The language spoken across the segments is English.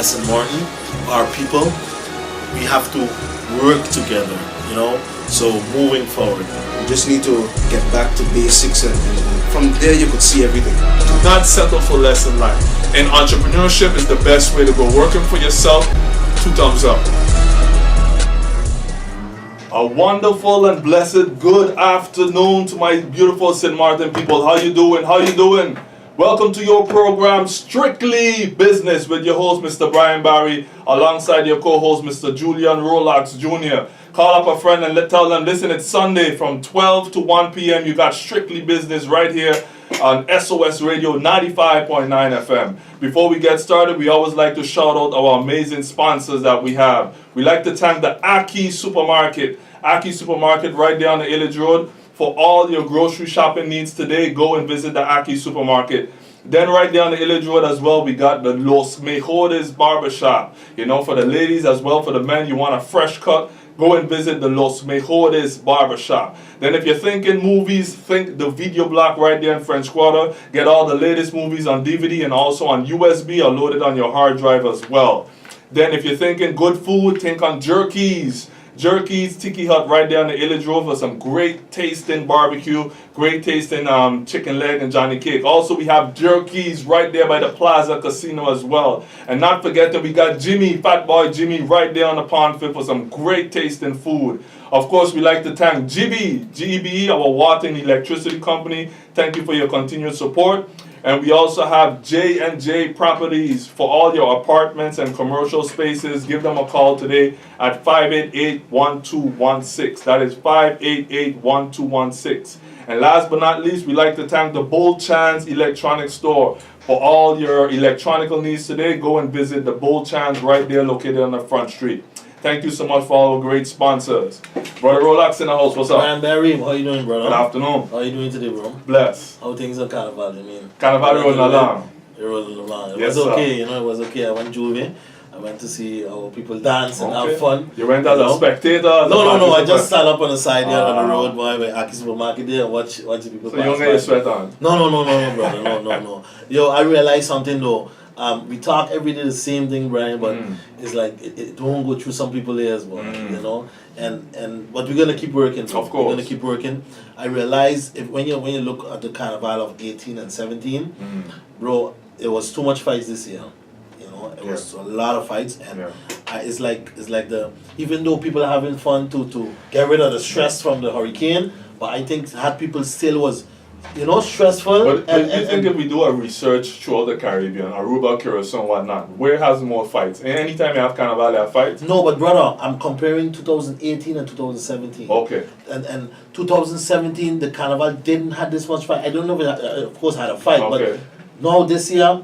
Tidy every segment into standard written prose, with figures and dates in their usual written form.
St. Martin, our people, we have to work together, you know. So moving forward, we just need to get back to basics, and from there you could see everything. Do not settle for less in life. And entrepreneurship is the best way to go. Working for yourself, 2 thumbs up. A wonderful and blessed good afternoon to my beautiful St. Martin people. How you doing? How you doing? Welcome to your program, Strictly Business, with your host, Mr. Brian Barry, alongside your co-host, Mr. Julian Rolax Jr. Call up a friend and tell them, listen, it's Sunday from 12 to 1 p.m. You got Strictly Business right here on SOS Radio 95.9 FM. Before we get started, we always like to shout out our amazing sponsors that we have. We like to thank the Aki Supermarket. Aki Supermarket right there on the Illage Road. For all your grocery shopping needs today, go and visit the Aki Supermarket. Then right there on the Illage Road as well, we got the Los Mejores Barbershop. You know, for the ladies as well, for the men, you want a fresh cut, go and visit the Los Mejores Barbershop. Then if you're thinking movies, think the Video Block right there in French Quarter. Get all the latest movies on DVD and also on USB or loaded on your hard drive as well. Then if you're thinking good food, think on Jerky's. Jerky's Tiki Hut right there on the Illage Road for some great tasting barbecue, great tasting chicken leg and Johnny cake. Also, we have Jerky's right there by the Plaza Casino as well. And not forgetting, we got Jimmy, Fat Boy Jimmy, right there on the Pond Fit for some great tasting food. Of course, we like to thank GB, GEBE, our water and electricity company. Thank you for your continued support. And we also have J&J Properties for all your apartments and commercial spaces. Give them a call today at 588-1216. That is 588-1216. And last but not least, we like to thank the Bold Chance Electronics Store. For all your electronical needs today, go and visit the Bold Chance right there located on the front street. Thank you so much for all our great sponsors. Brother Rolax in the house, what's up? Man, Barry, how you doing, brother? Good afternoon. How you doing today, bro? Bless. How things on Carnival, I mean? Carnival rolling along. You're rolling along. It Yes, was okay, sir. you know, it was okay. I went Juve. I went to see how people dance and have fun. You went as a spectator? No, I just sat up on the side there on the road, boy, by Aki Supermarket there and watch the people So you don't get your sweat on? No, brother, no. Yo, I realized something though. We talk every day the same thing, Brian, but it's like it won't go through some people's ears, but you know. But we're gonna keep working. Of course, we're gonna keep working. I realize when you look at the Carnival of 18 and 17, bro, it was too much fights this year. You know, it was a lot of fights, and it's like even though people are having fun to get rid of the stress from the hurricane, but I think had people still was, you know, stressful. But you think if we do a research throughout the Caribbean, Aruba, Curacao, and whatnot, where has more fights? Anytime you have Carnival, you have fights? No, but brother, I'm comparing 2018 and 2017. Okay. And 2017, the Carnival didn't have this much fight. I don't know if it of course had a fight, but now this year,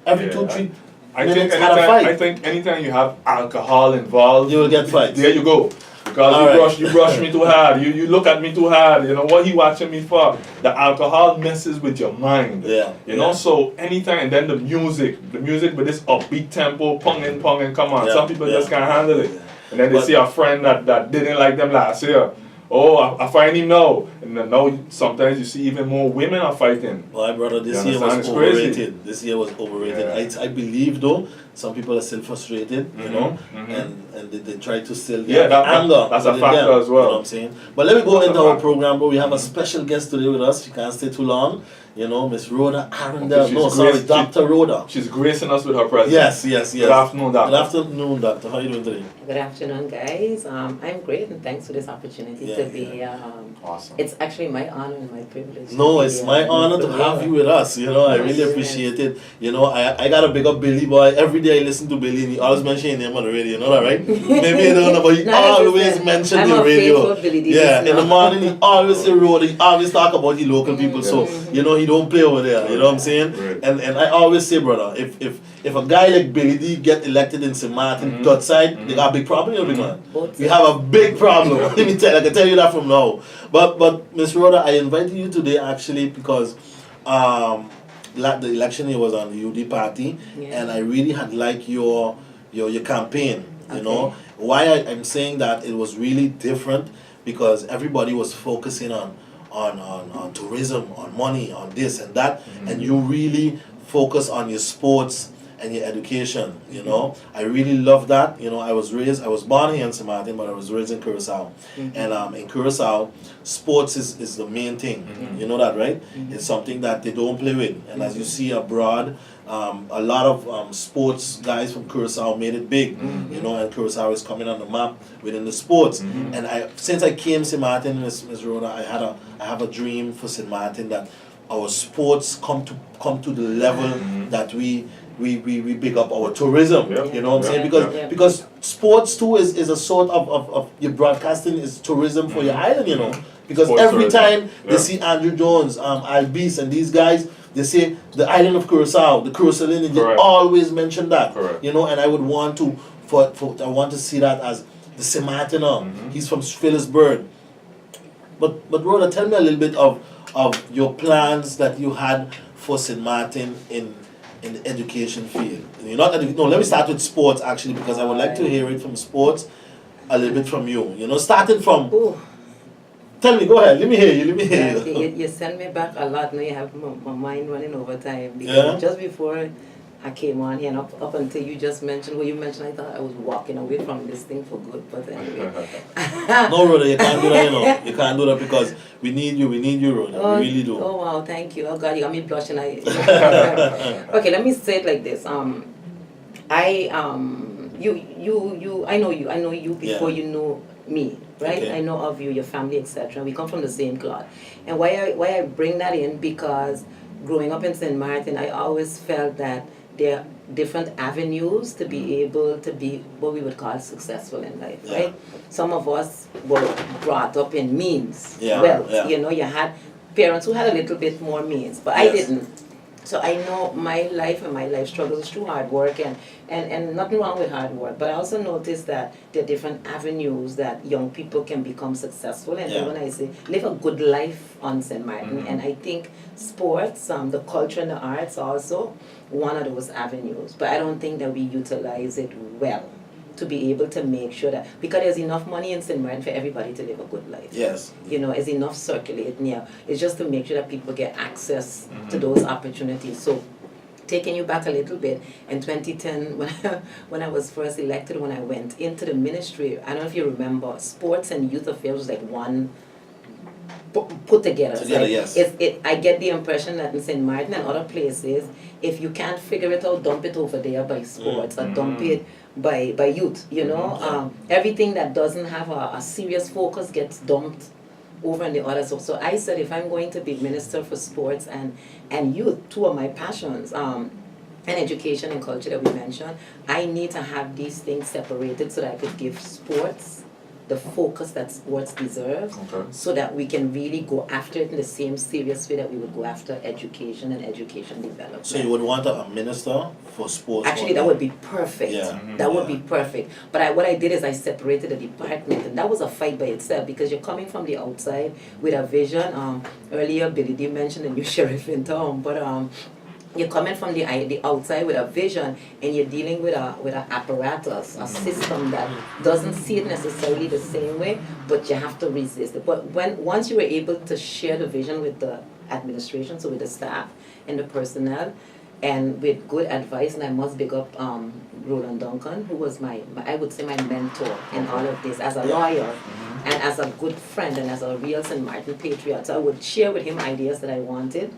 every 2-3 minutes had a fight. I think anytime you have alcohol involved, you will get fights. There you go. Because you brush me too hard. You look at me too hard. You know what he watching me for? The alcohol messes with your mind. Yeah. You know, so anytime, and then the music with this upbeat tempo, ponging, come on. Some people just can't handle it. And then they see a friend that didn't like them last year. Oh, I find him now. And then now sometimes you see even more women are fighting. Well, brother, this year was overrated. This year was overrated. I believe though, some people are still frustrated, you know, and they try to still get anger. That's a factor as well. You know what I'm saying? But let me go into our program, bro. We have a special guest today with us. She can't stay too long. You know, Miss Rhoda Arrindell. Dr. Rhoda. She's gracing us with her presence. Yes. Good afternoon, Doctor. Good afternoon, Doctor. How are you doing today? Good afternoon, guys. I'm great, and thanks for this opportunity to be here. Awesome. It's actually my honor and my privilege. No, it's my honor to have you with us. You know, I really appreciate it. You know, I got a big up Billy boy. Every day I listen to Billy, and he always mentions him on the radio. You know that, right? Maybe you don't know, but he always mentions the radio. Yeah, in the morning he always say Rhoda. He always talk about the local people. So you know he don't play over there. You know what I'm saying? And I always say, brother, if a guy like Billy D get elected in St. Martin, God side, they got a big problem, you know, big man. We have a big problem. Let me tell you, I can tell you that from now. But Miss Rhoda, I invited you today actually because the election here was on the UD party, and I really had liked your campaign. You know why I'm saying that it was really different because everybody was focusing on tourism, on money, on this and that, and you really focus on your sports and your education, you know. I really love that. You know, I was born here in St. Martin, but I was raised in Curacao. And in Curacao, sports is the main thing. You know that, right? It's something that they don't play with. And as you see abroad, a lot of sports guys from Curacao made it big, you know, and Curacao is coming on the map within the sports. And since I came to St. Martin, Ms. Rhoda, I have a dream for St. Martin that our sports come to the level that we big up our tourism. You know what I'm saying? Because sports too is a sort of your broadcasting is tourism for your island, you know. Because Sports every tourism. time they see Andrew Jones, Albis, and these guys, they say the island of Curacao, the Curaçaoians, they always mention that. You know, and I would want to I want to see that as the St. Martiner. He's from Phillipsburg. But Rhoda, tell me a little bit of your plans that you had for St. Martin in the education field. You're not no, let me start with sports actually, because I would like to hear it from sports a little bit from you. You know, starting from. Ooh. Tell me, go ahead. Let me hear you. You send me back a lot. Now you have my mind running over time. Because just before I came on here, and up until you just mentioned what you mentioned, I thought I was walking away from this thing for good. But anyway. No, Rhoda, you can't do that, you know. You can't do that because we need you, Rhoda. We really do. Oh, wow, thank you. Oh, God, you got me blushing. Okay, let me say it like this. I know you before you know me, right? Okay. I know of you, your family, etc. We come from the same cloth. And why I bring that in, because growing up in St. Martin, I always felt that there are different avenues to be able to be what we would call successful in life, right? Some of us were brought up in means, wealth. You know, you had parents who had a little bit more means, but I didn't. So I know my life and my life struggles through hard work, and nothing wrong with hard work, but I also noticed that there are different avenues that young people can become successful in. And when I say live a good life on St. Martin, and I think sports, the culture and the arts also one of those avenues, but I don't think that we utilize it well to be able to make sure that, because there's enough money in St. Martin for everybody to live a good life. Yes. You know, there's enough circulating here. It's just to make sure that people get access to those opportunities. So, taking you back a little bit, in 2010, when I was first elected, when I went into the ministry, I don't know if you remember, sports and youth affairs was like one put together. Yes. I get the impression that in St. Martin and other places, if you can't figure it out, dump it over there by sports or dump it by youth, you know. Everything that doesn't have a serious focus gets dumped over in the other. So I said, if I'm going to be minister for sports and youth, two of my passions, and education and culture that we mentioned, I need to have these things separated so that I could give sports the focus that sports deserve, so that we can really go after it in the same serious way that we would go after education and education development. So you would want a minister for sports? Actually, that would be perfect. That would be perfect. But what I did is I separated the department, and that was a fight by itself, because you're coming from the outside with a vision. Earlier, Billy D mentioned the new sheriff in town, but you're coming from the outside with a vision, and you're dealing with an apparatus, a system that doesn't see it necessarily the same way, but you have to resist it. But once you were able to share the vision with the administration, so with the staff and the personnel, and with good advice, and I must big up Roland Duncan, who was I would say my mentor in all of this as a lawyer, and as a good friend, and as a real St. Martin patriot. So I would share with him ideas that I wanted,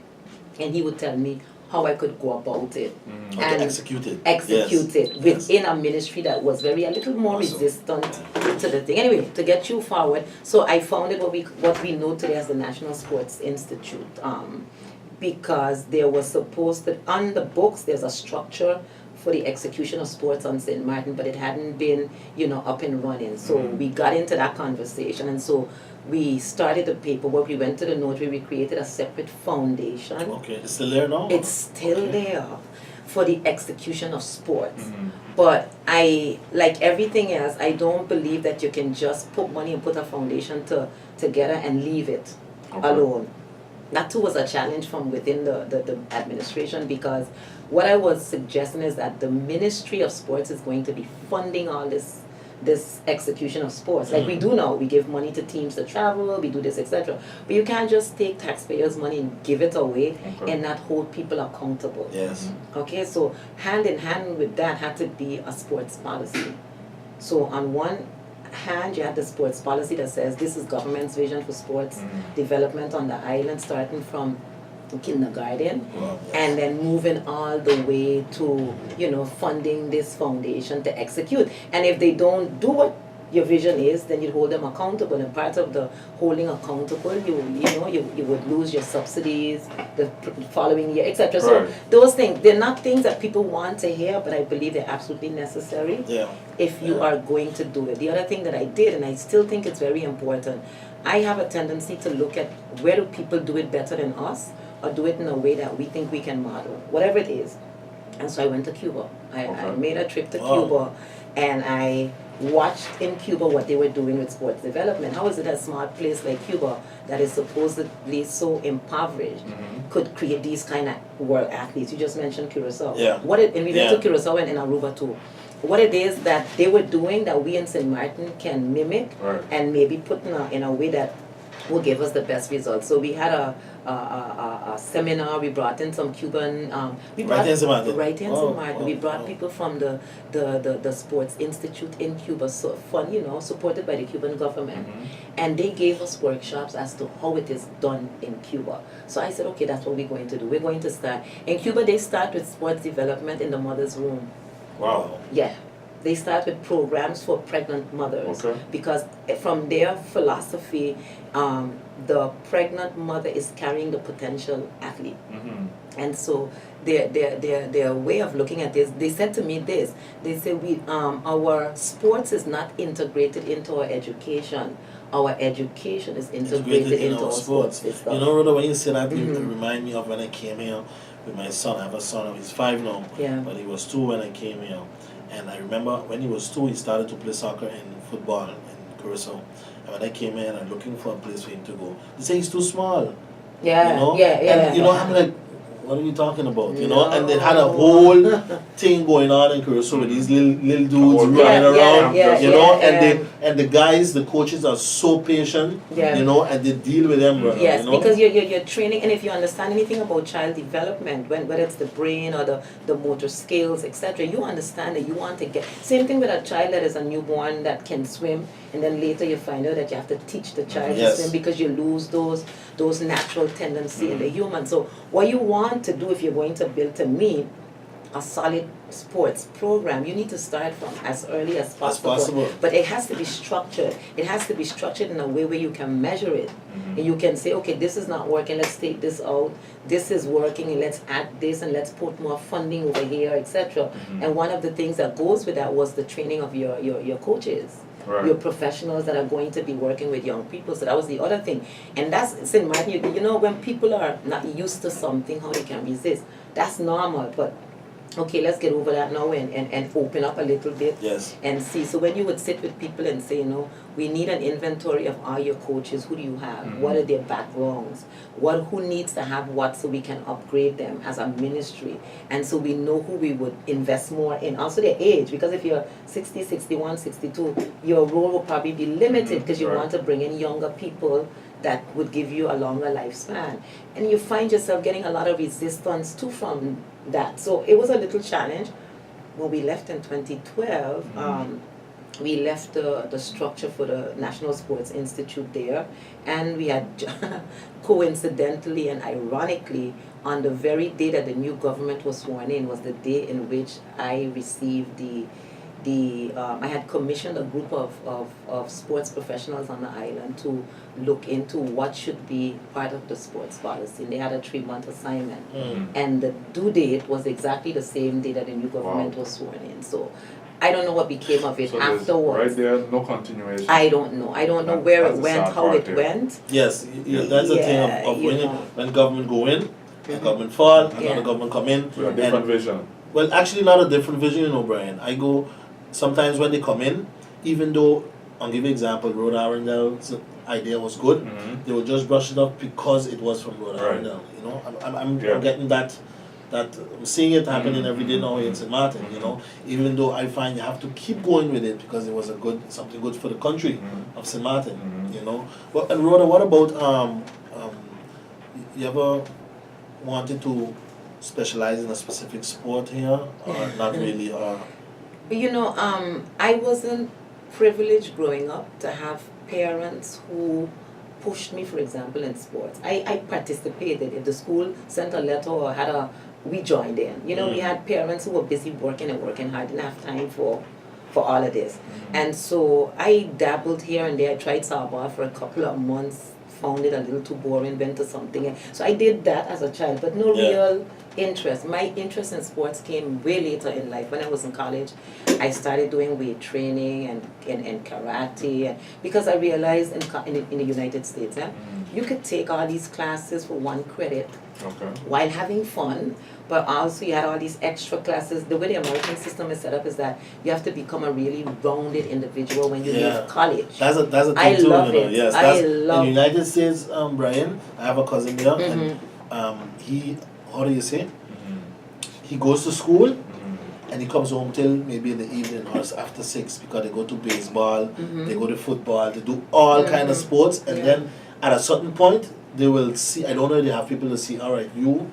and he would tell me how I could go about it and execute it within a ministry that was a little more resistant to the thing. Anyway, to get you forward, so I founded what we know today as the National Sports Institute, because there was supposed to, on the books, there's a structure for the execution of sports on St. Martin, but it hadn't been, up and running. So we got into that conversation, and so we started the paperwork, we went to the notary, we created a separate foundation. Okay, it's still there now? It's still there for the execution of sports. But like everything else, I don't believe that you can just put money and put a foundation together and leave it alone. That too was a challenge from within the administration, because what I was suggesting is that the Ministry of Sports is going to be funding all this this execution of sports. Like we do now, we give money to teams to travel, we do this, etc. But you can't just take taxpayers' money and give it away and not hold people accountable. Yes. Okay, so hand in hand with that had to be a sports policy. So on one hand, you had the sports policy that says this is government's vision for sports development on the island, starting from kindergarten and then moving all the way to, you know, funding this foundation to execute. And if they don't do what your vision is, then you hold them accountable. And part of the holding accountable, you would lose your subsidies the following year, etc. So those things, they're not things that people want to hear, but I believe they're absolutely necessary if you are going to do it. The other thing that I did, and I still think it's very important, I have a tendency to look at where do people do it better than us, or do it in a way that we think we can model, whatever it is. And so I went to Cuba. I made a trip to Cuba, and I watched in Cuba what they were doing with sports development. How is it a small place like Cuba that is supposedly so impoverished could create these kind of world athletes? You just mentioned Curacao. And we went to Curacao and in Aruba too. What it is that they were doing that we in St. Martin can mimic and maybe put in a way that will give us the best results. So we had a seminar. We brought in some Cuban. We brought people from the Sports Institute in Cuba. So fun, supported by the Cuban government, and they gave us workshops as to how it is done in Cuba. So I said, okay, that's what we're going to do. We're going to start in Cuba. They start with sports development in the mother's womb. Wow. Yeah. They start with programs for pregnant mothers because from their philosophy, the pregnant mother is carrying the potential athlete. And so their way of looking at this, they said to me this, they say our sports is not integrated into our education. Our education is integrated into our sports system. You know, Rhoda, when you say that, you remind me of when I came here with my son. I have a son, he's 5 now, but he was 2 when I came here. And I remember when he was 2, he started to play soccer and football in Curacao. And when I came in, I'm looking for a place for him to go. They say he's too small. And, I'm like, what are you talking about? You know, and they had a whole thing going on in Curacao with these little dudes running around, and the guys, the coaches are so patient, and they deal with them. Because you're training, and if you understand anything about child development, whether it's the brain or the motor skills, etc., you understand that you want to get, same thing with a child that is a newborn that can swim, and then later you find out that you have to teach the child to swim because you lose those natural tendencies in the human. So what you want to do if you're going to build, to me, a solid sports program, you need to start from as early as possible. But it has to be structured. It has to be structured in a way where you can measure it. And you can say, okay, this is not working, let's take this out. This is working, and let's add this, and let's put more funding over here, etc. And one of the things that goes with that was the training of your coaches. Your professionals that are going to be working with young people. So that was the other thing. And that's, St. Martin, when people are not used to something, how they can resist. That's normal, but okay, let's get over that now and open up a little bit and see. So when you would sit with people and say, we need an inventory of all your coaches, who do you have? What are their backgrounds? Who needs to have what, so we can upgrade them as a ministry. And so we know who we would invest more in. Also their age, because if you're 60, 61, 62, your role will probably be limited because you want to bring in younger people that would give you a longer lifespan. And you find yourself getting a lot of resistance too from that. So it was a little challenge. When we left in 2012, we left the structure for the National Sports Institute there, and we had coincidentally and ironically, on the very day that the new government was sworn in, was the day in which I received I had commissioned a group of sports professionals on the island to look into what should be part of the sports policy. And they had a 3-month assignment. And the due date was exactly the same day that the new government was sworn in. So I don't know what became of it afterwards. Right there, no continuation. I don't know. I don't know where it went, how it went. Yes, that's the thing of when government go in, and government fall, another government come in. With a different vision. Well, actually not a different vision, Brian. I go, sometimes when they come in, even though, I'll give you an example, Rhoda Arrindell's idea was good, they will just brush it off because it was from Rhoda Arrindell. I'm getting that that I'm seeing it happening every day now in St. Martin, you know, even though I find you have to keep going with it because it was something good for the country of St. Martin, you know. Well, and Rhoda, what about you ever wanted to specialize in a specific sport here, or not really? Or You know, I wasn't privileged growing up to have parents who pushed me, for example, in sports. I participated. If the school sent a letter or we joined in. You know, we had parents who were busy working and working hard, didn't have time for all of this. And so I dabbled here and there. I tried softball for a couple of months, found it a little too boring, went to something else. So I did that as a child, but no real interest. My interest in sports came way later in life. When I was in college, I started doing weight training and karate, and because I realized in the United States, you could take all these classes for 1 credit while having fun, but also you had all these extra classes. The way the American system is set up is that you have to become a really rounded individual when you leave college. That's a thing I too, love you know. it. Yes, I in love the United States, Brian, I have a cousin there, and he, how do you say? He goes to school and he comes home till maybe in the evening or after 6 because they go to baseball, they go to football, they do all kind of sports, and then at a certain point they will see, I don't know if they have people to see, all right, you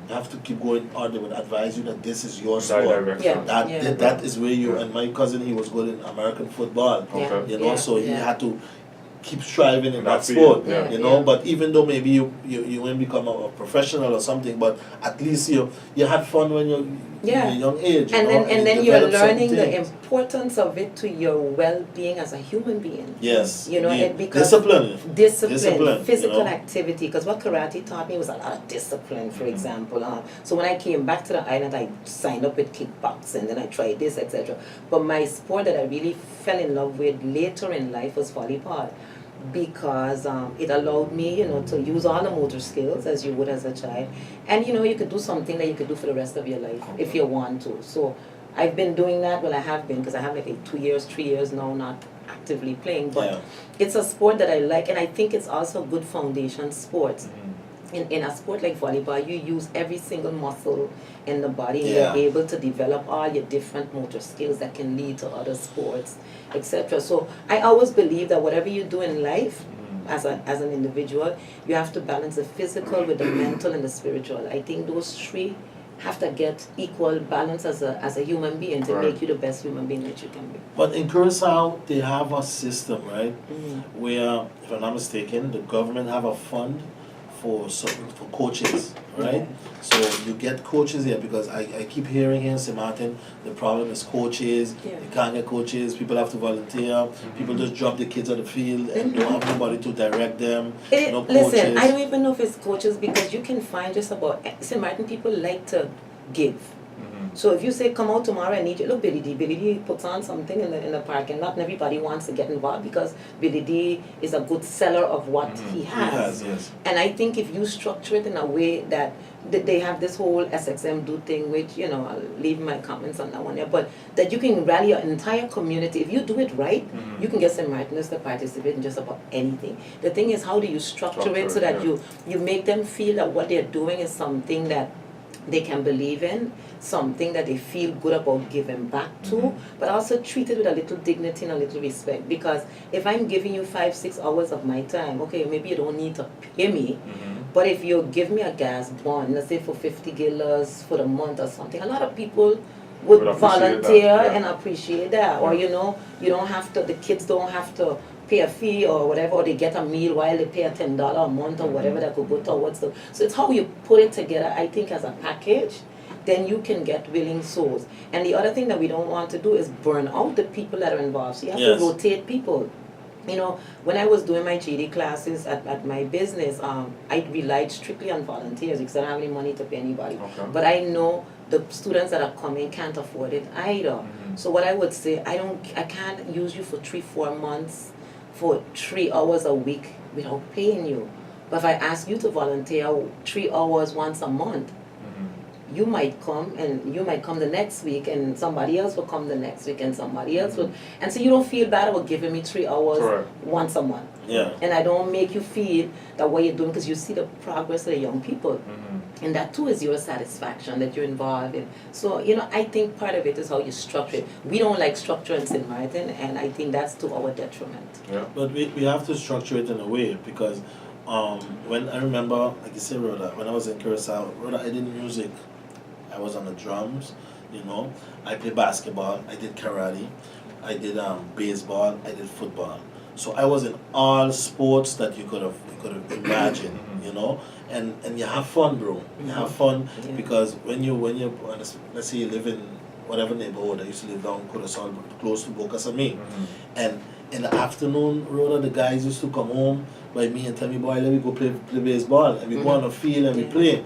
have to keep going, or they would advise you that this is your sport. That is where you, and my cousin, he was good in American football, you know, so he had to keep striving in that sport, you know. But even though maybe you won't become a professional or something, but at least you had fun when you're in a young age, and know, then you're learning the importance of it to your well-being as a human being. Yes, you know, because discipline, physical you know? activity. Because what karate taught me was a lot of discipline. For example, so when I came back to the island, I signed up with kickboxing, then I tried this, etc. But my sport that I really fell in love with later in life was volleyball, because it allowed me, you know, to use all the motor skills as you would as a child, and you know, you could do something that you could do for the rest of your life if you want to. So I've been doing that. Well, I have been, because I have like 3 years now not actively playing, but it's a sport that I like, and I think it's also a good foundation sport. In a sport like volleyball, you use every single muscle in the body, and you're able to develop all your different motor skills that can lead to other sports, etc. So I always believe that whatever you do in life, as an individual, you have to balance the physical with the mental and the spiritual. I think those 3 have to get equal balance as a human being to make you the best human being that you can be. But in Curacao, they have a system, right, where, if I'm not mistaken, the government have a fund for coaches, right? So you get coaches here, because I keep hearing here in St. Martin, the problem is coaches, you can't get coaches, people have to volunteer, people just drop the kids on the field and don't have nobody to direct them, no coaches. Listen, I don't even know if it's coaches, because you can find just about, St. Martin people like to give. So if you say, come out tomorrow, I need you, look, Billy D puts on something in the parking lot, and everybody wants to get involved because Billy D is a good seller of what he has. And I think if you structure it in a way that they have this whole SXM do thing, which, you know, I'll leave my comments on that one there, but that you can rally an entire community. If you do it right, you can get St. Martiners to participate in just about anything. The thing is, how do you structure it so that you make them feel that what they're doing is something that they can believe in, something that they feel good about giving back to, but also treat it with a little dignity and a little respect. Because if I'm giving you 5-6 hours of my time, okay, maybe you don't need to pay me, but if you give me a gas bond, let's say for $50 for the month or something, a lot of people would volunteer and appreciate that. Or, you know, you don't have to, the kids don't have to pay a fee or whatever, or they get a meal while they pay a $10 a month or whatever that could go towards them. So it's how you put it together, I think, as a package, then you can get willing souls. And the other thing that we don't want to do is burn out the people that are involved. So you have to rotate people. You know, when I was doing my GD classes at my business, I relied strictly on volunteers because I don't have any money to pay anybody. But I know the students that are coming can't afford it either. So what I would say, I can't use you for 3-4 months for 3 hours a week without paying you. But if I ask you to volunteer 3 hours once a month, you might come and you might come the next week and somebody else will come the next week and somebody else will, and so you don't feel bad about giving me 3 hours Correct. once a month. Yeah. And I don't make you feel that what you're doing, because you see the progress of the young people. And that too is your satisfaction that you're involved in. So, I think part of it is how you structure it. We don't like structure in St. Martin, and I think that's to our detriment. Yeah. But we have to structure it in a way, because when I remember, like you said, Rhoda, when I was in Curacao, Rhoda, I did music. I was on the drums, I played basketball, I did karate, I did baseball, I did football. So I was in all sports that you could have imagined, and you have fun, bro. You have fun because when you let's say you live in whatever neighborhood. I used to live down Curacao, close to Bocasame, and in the afternoon, Rhoda, the guys used to come home by me and tell me, boy, let me go play baseball, and we go on the field and we play,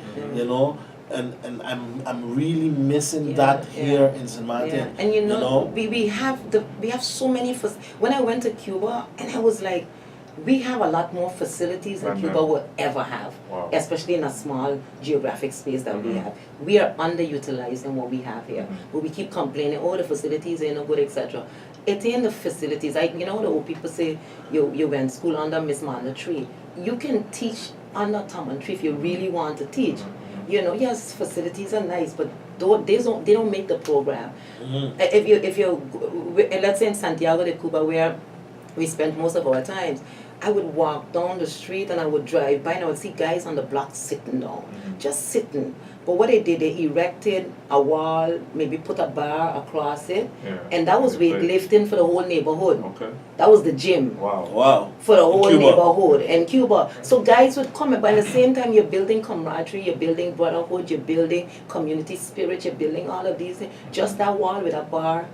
And I'm really missing that here in St. Martin. And we have so many when I went to Cuba, and I was like, we have a lot more facilities than Cuba will ever have, especially in a small geographic space that we have. We are underutilized in what we have here, but we keep complaining, the facilities ain't no good, etc. It ain't the facilities. The old people say you went school under Miss Martha Tree. You can teach under Taman Tree if you really want to teach. Yes, facilities are nice, but they don't make the program. If you let's say in Santiago de Cuba, where we spent most of our times, I would walk down the street and I would drive by and I would see guys on the block sitting down, just sitting. But what they did, they erected a wall, maybe put a bar across it, and that was weightlifting for the whole neighborhood. Okay. That was the gym. Wow. For the whole neighborhood in Cuba. So guys would come, but at the same time you're building camaraderie, you're building brotherhood, you're building community spirit, you're building all of these things. Just that wall with a bar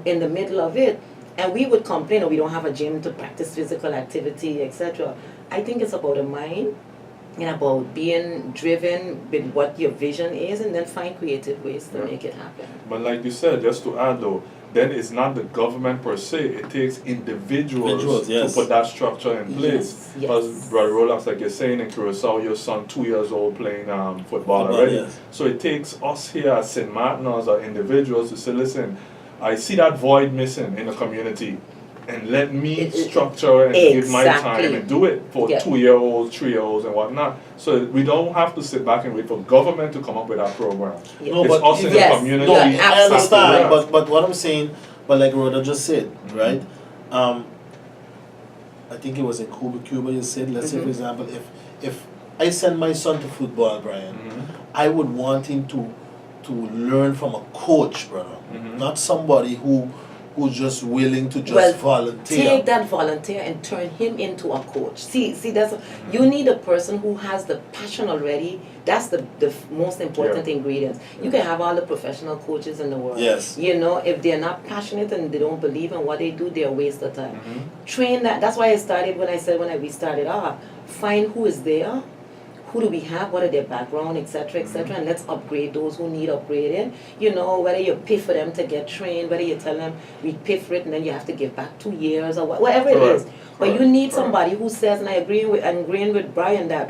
in the middle of it. And we would complain, we don't have a gym to practice physical activity, etc. I think it's about a mind and about being driven with what your vision is, and then find creative ways to make it happen. But like you said, just to add though, then it's not the government per se, it takes individuals to put that structure in place. Because Brother Rolex, like you're saying, in Curacao, your son 2 years old playing football already. Yes. So it takes us here at St. Martin as our individuals to say, listen, I see that void missing in the community, and let me structure and give my time and do it for 2-year-olds, 3-year-olds, and whatnot. So we don't have to sit back and wait for government to come up with our program. No, it's but us in the community. I understand, but what I'm saying, but like Rhoda just said, right? I think it was in Cuba you said, let's say for example, if I send my son to football, Brian, I would want him to learn from a coach, brother, not somebody who's just willing to just volunteer. Take that volunteer and turn him into a coach. See, that's you need a person who has the passion already. That's the most important ingredient. You can have all the professional coaches in the world. Yes. If they're not passionate and they don't believe in what they do, they're a waste of time. Train that. That's why I started when we started off. Find who is there. Who do we have? What are their background, etc., etc., and let's upgrade those who need upgrading. Whether you pay for them to get trained, whether you tell them we pay for it and then you have to give back 2 years or whatever it is. But you need somebody who says, and I'm agreeing with Brian that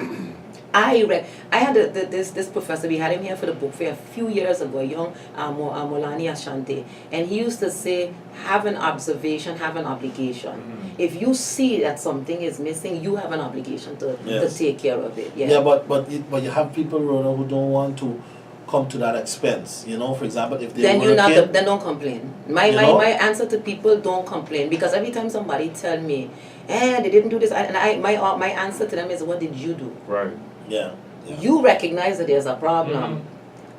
I had this professor, we had him here for the book fair a few years ago, young Molani Ashanti, and he used to say, have an observation, have an obligation. If you see that something is missing, you have an obligation to take care of it. But you have people, Rhoda, who don't want to come to that expense. For example, if they then don't complain. My answer to people, don't complain, because every time somebody tell me, they didn't do this, and my answer to them is, what did you do? Right. Yeah. You recognize that there's a problem.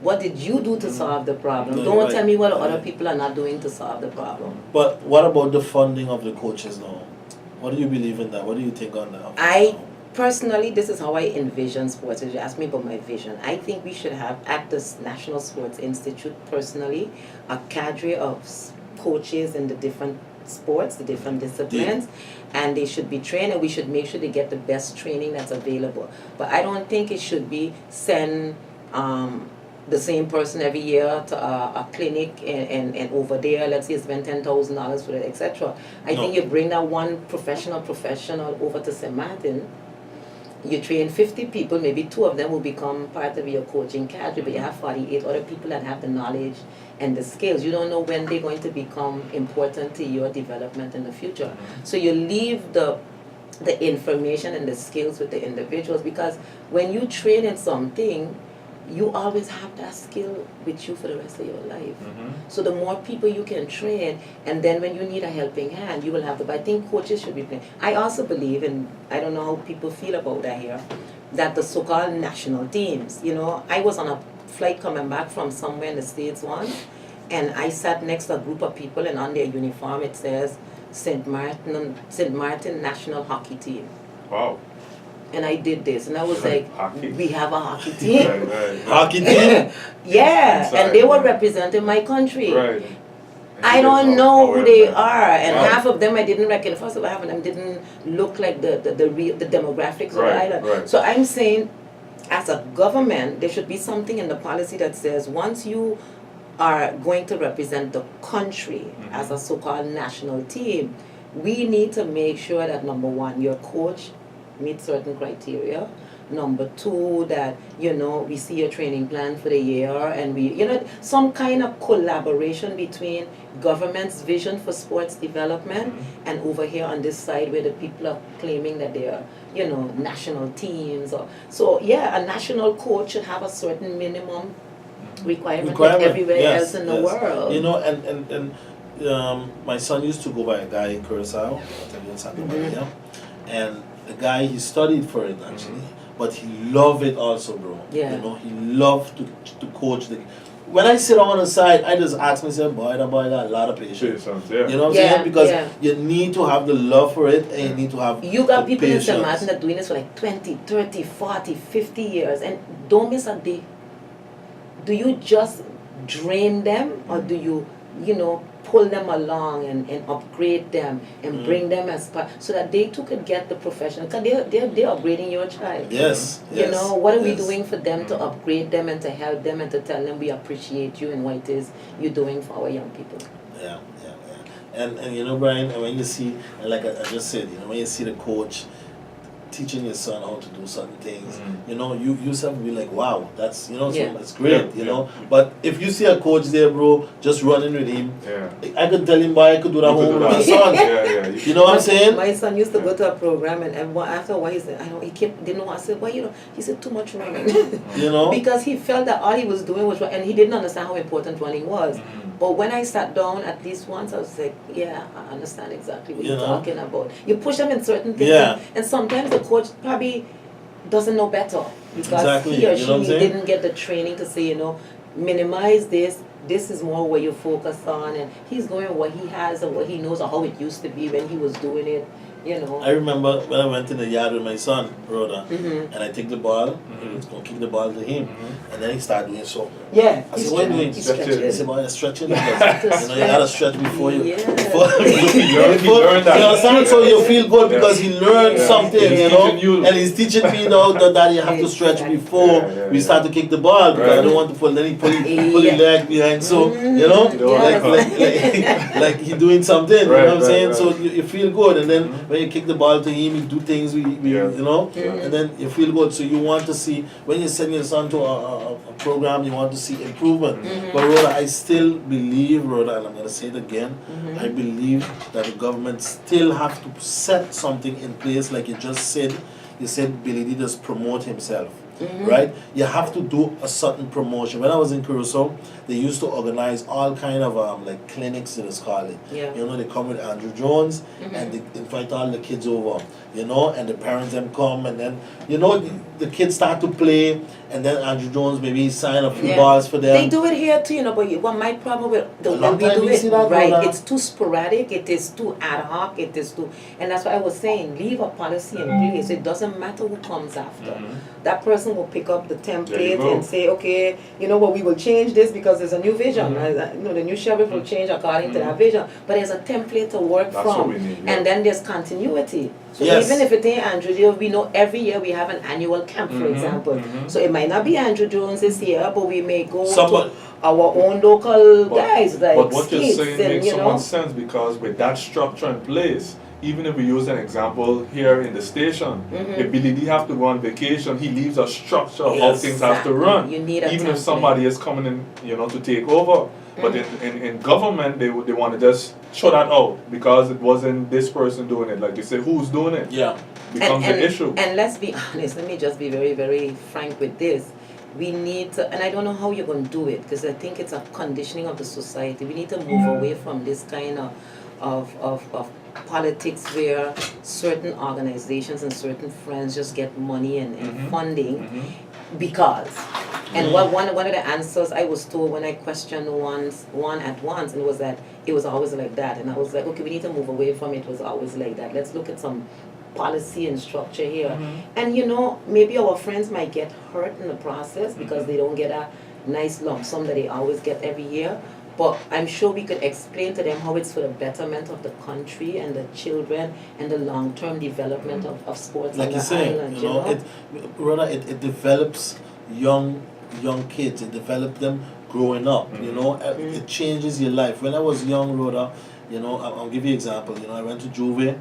What did you do to solve the problem? Don't tell me what other people are not doing to solve the problem. But what about the funding of the coaches now? What do you believe in that? What do you think on that? Personally, this is how I envision sports. If you ask me about my vision, I think we should have, at the National Sports Institute, personally, a cadre of coaches in the different sports, the different disciplines, and they should be trained, and we should make sure they get the best training that's available. But I don't think it should be send the same person every year to a clinic and over there, let's say spend $10,000 for it, etc. I think you bring that one professional over to St. Martin, you train 50 people, maybe 2 of them will become part of your coaching cadre, but you have 48 other people that have the knowledge and the skills. You don't know when they're going to become important to your development in the future. So you leave the information and the skills with the individuals, because when you train in something, you always have that skill with you for the rest of your life. So the more people you can train, and then when you need a helping hand, you will have to. But I think coaches should be playing. I also believe, and I don't know how people feel about that here, that the so-called national teams, you know, I was on a flight coming back from somewhere in the States once, and I sat next to a group of people, and on their uniform it says St. Martin National Hockey Team. Wow. And I did this, and I was like, Hockey. we have a hockey team. Right. Hockey team? Yeah, Inside, and they were yeah. representing my country. Right. I don't know who they are. are, and Wow. half of them I didn't recognize. First of all, half of them didn't look like the real the demographics of the Right, island. right. So I'm saying, as a government, there should be something in the policy that says once you are going to represent the country as a so-called national team, we need to make sure that number one, your coach meets certain criteria. Number two, that, you know, we see your training plan for the year, and we, you know, some kind of collaboration between government's vision for sports development and over here on this side where the people are claiming that they are, you know, national teams. Or so yeah, a national coach should have a certain minimum requirement like everywhere else in the world. You know, and my son used to go by a guy in Curacao, in Santa Maria, and the guy, he studied for it actually, but he loved it also, bro. Yeah. You know, he loved to coach the. When I sit on the side, I just ask myself, boy, that boy got a lot of patience. Yeah. You know what I'm saying? Because you need to have the love for it, and you need to have you got the people in patience. St. Martin that are doing this for like 20, 30, 40, 50 years, and don't miss a day. Do you just drain them, or do you, you know, pull them along and upgrade them and bring them as part, so that they too could get the professional, because they're upgrading your child. Yes. You know, what are we doing for them to upgrade them and to help them and to tell them we appreciate you and what it is you're doing for our young people? Yeah. And you know, Brian, and when you see, and like I just said, you know, when you see the coach teaching your son how to do certain things, you know, you yourself will be like, wow, that's, you know, so it's great, you know. But if you see a coach there, bro, just running with him, I could tell him, boy, I could do that home with my son. You know what I'm saying? My son used to go to a program, and after a while he said, I know, he didn't know. I said, well, you know, he said too much running. You know? Because he felt that all he was doing was run, and he didn't understand how important running was. But when I sat down at least once, I was like, yeah, I understand exactly what you're talking about. You push them in certain things, and sometimes the coach probably doesn't know better, because he or she didn't get the training to say, you know, minimize this. This is more what you focus on, and he's going with what he has and what he knows, or how it used to be when he was doing it. You know. I remember when I went in the yard with my son, Rhoda, and I take the ball, and was going to kick the ball to him, and then he started doing so. Yeah. I said, what are you doing? He's stretching. He said, boy, you're stretching. Because, you know, you got to stretch before you. He learned that. You understand? So you feel good because he learned something, you know, and he's teaching me now that you have to stretch before we start to kick the ball, because I don't want to pull. Then he pull his leg behind, so you know, like he doing something. You know what I'm saying? So you feel good, and then when you kick the ball to him, you do things you know, and then you feel good. So you want to see, when you send your son to a program, you want to see improvement. But Rhoda, I still believe, Rhoda, and I'm going to say it again, I believe that the government still have to set something in place, like you just said. You said Billy D just promote himself. Right? You have to do a certain promotion. When I was in Curacao, they used to organize all kind of like clinics, they just call it. You know, they come with Andrew Jones and they invite all the kids over, you know, and the parents them come, and then, you know, the kids start to play, and then Andrew Jones maybe sign a few balls for them. They do it here too, you know, but what my problem with the way we do it, it's too sporadic, it is too ad hoc, it is too, and that's why I was saying, leave a policy in place. It doesn't matter who comes after. That person will pick up the template and say, okay, you know what, we will change this because there's a new vision. You know, the new sheriff will change according to that vision, but there's a template to work from, and then there's continuity. So even if it ain't Andrew Jones, we know every year we have an annual camp, for example. So it might not be Andrew Jones this year, but we may go to our own local guys, like but what you're Skates, saying and, makes you so know, much sense, because with that structure in place, even if we use an example here in the station, if Billy D have to go on vacation, he leaves a structure of how things have to run. You need a even if template. somebody is coming in, to take over. But in government, they want to just throw that out because it wasn't this person doing it. Like you say, who's doing it? Yeah. Becomes an issue. And let's be honest, let me just be very, very frank with this. We need to, and I don't know how you're going to do it, because I think it's a conditioning of the society. We need to move away from this kind of politics where certain organizations and certain friends just get money and funding because. And one of the answers I was told when I questioned one at once, and it was that it was always like that. And I was like, okay, we need to move away from it was always like that. Let's look at some policy and structure here. And maybe our friends might get hurt in the process because they don't get a nice lump sum that they always get every year. But I'm sure we could explain to them how it's for the betterment of the country and the children and the long-term development of sports like on you the say, island. it develops young kids. It develops them growing up. It changes your life. When I was young, Rhoda, I'll give you an example. I went to Juve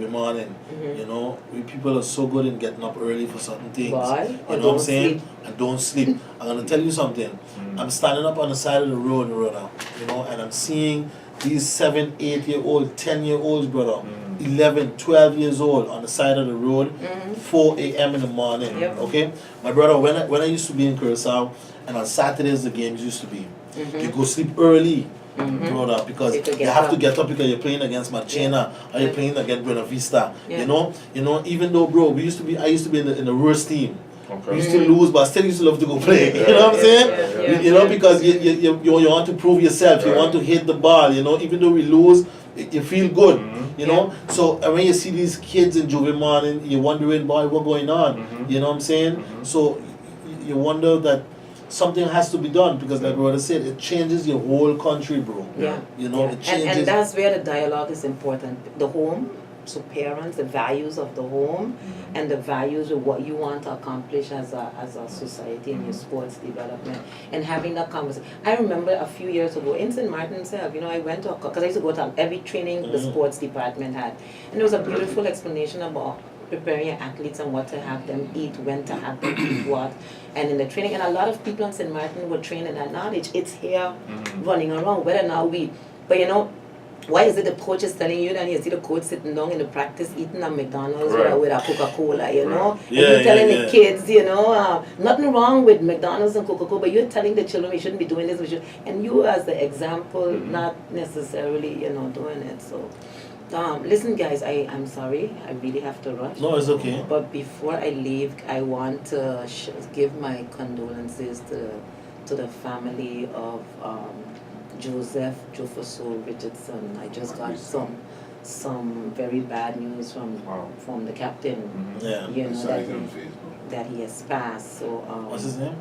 morning. We people are so good in getting up early for certain things. Why? You know what I'm saying? And don't sleep. I'm gonna tell you something. I'm standing up on the side of the road, Rhoda, and I'm seeing these 7, 8-year-old, 10-year-olds, brother, 11, 12 years old on the side of the road, 4 a.m. in the morning. Yep. Okay? My brother, when I used to be in Curacao, and on Saturdays the games used to be, you go sleep early. Brother, because you have to get up because you're playing against Marchena or you're playing against Buena Vista. Even though, bro, I used to be in the worst team. Okay. We used to lose, but I still used to love to go play. You know what I'm saying? Because you want to prove yourself. You want to hit the ball. Even though we lose, you feel good. So when you see these kids in Juve morning, you're wondering, boy, what's going on? You know what I'm saying? So you wonder that something has to be done because, like Rhoda said, it changes your whole country, bro. It changes. And that's where the dialogue is important. The home, so parents, the values of the home, and the values of what you want to accomplish as a society in your sports development, and having that conversation. I remember a few years ago in St. Martin itself, I went to, because I used to go to every training the sports department had, and there was a beautiful explanation about preparing your athletes and what to have them eat, when to have them eat what, and in the training. And a lot of people in St. Martin were trained in that knowledge. It's here running around, whether or not but why is it the coach is telling you that you see the coach sitting down in the practice eating a McDonald's with a Coca-Cola, and you're telling the kids, nothing wrong with McDonald's and Coca-Cola, but you're telling the children we shouldn't be doing this, and you as the example, not necessarily, doing it. So listen, guys, I'm sorry, I really have to rush. No, it's okay. But before I leave, I want to give my condolences to the family of Joseph Jofoso Richardson. I just got some very bad news from the captain. That he has passed. So what's his name?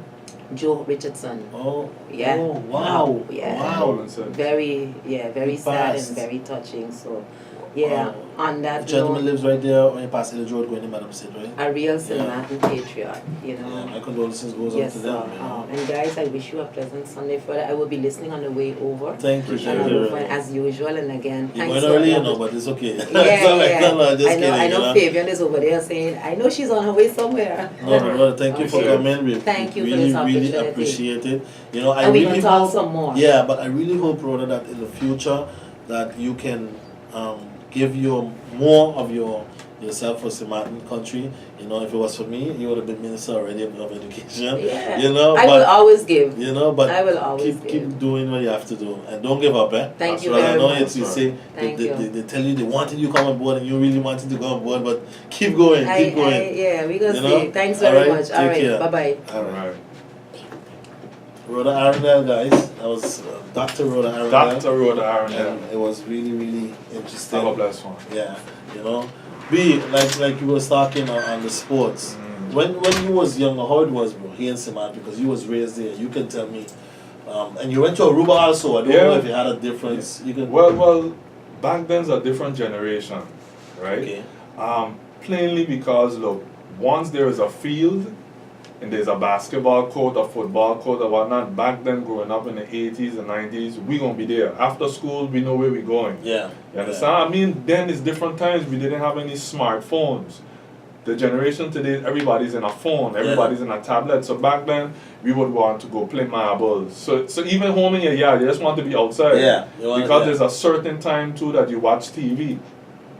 Joe Richardson. Oh. Yeah. Oh, wow. Yeah. Wow. Very sad and very touching. So on that the gentleman lives right there when you pass the road going to Madam Sid, right? A real St. Martin patriot, Yeah, my condolences goes out to them. And guys, I wish you a pleasant Sunday further. I will be listening on the way over. Thank you, as usual, and again, you thanks went so early, much. but it's okay. I know Fabian is over there saying, I know she's on her way somewhere. No, thank you for coming. Thank you really, for this opportunity. Really appreciate it. And we can talk some more. Yeah, but I really hope, Rhoda, that in the future that you can give more of yourself for St. Martin country. If it was for me, you would have been minister already of education. Yeah. I will always give. But I will always keep doing what you have to do and don't give up. Thank you very much. You say they tell you they wanted you to come on board and you really wanted to go on board, but keep going, keep going. We're gonna see. Thanks very much. All right, care. bye. All right. Rhoda Arrindell, guys. That was Dr. Rhoda Arrindell. Dr. Rhoda Arrindell. And it was really, really interesting. Have a blessed one. Yeah, like you was talking on the sports. When you was younger, how it was, bro, here in St. Martin, because you was raised there. You can tell me. And you went to Aruba also. I don't know if you had a difference. You can. Well, back then's a different generation, right? Okay. Plainly because look, once there is a field, and there's a basketball court, a football court, or whatnot. Back then, growing up in the 80s and 90s, we gonna be there. After school, we know where we're going. Yeah. You understand? I mean, then it's different times. We didn't have any smartphones. The generation today, everybody's in a phone, everybody's in a tablet. So back then, we would want to go play marbles. So even home in your yard, you just want to be outside. Yeah. Because there's a certain time too that you watch TV.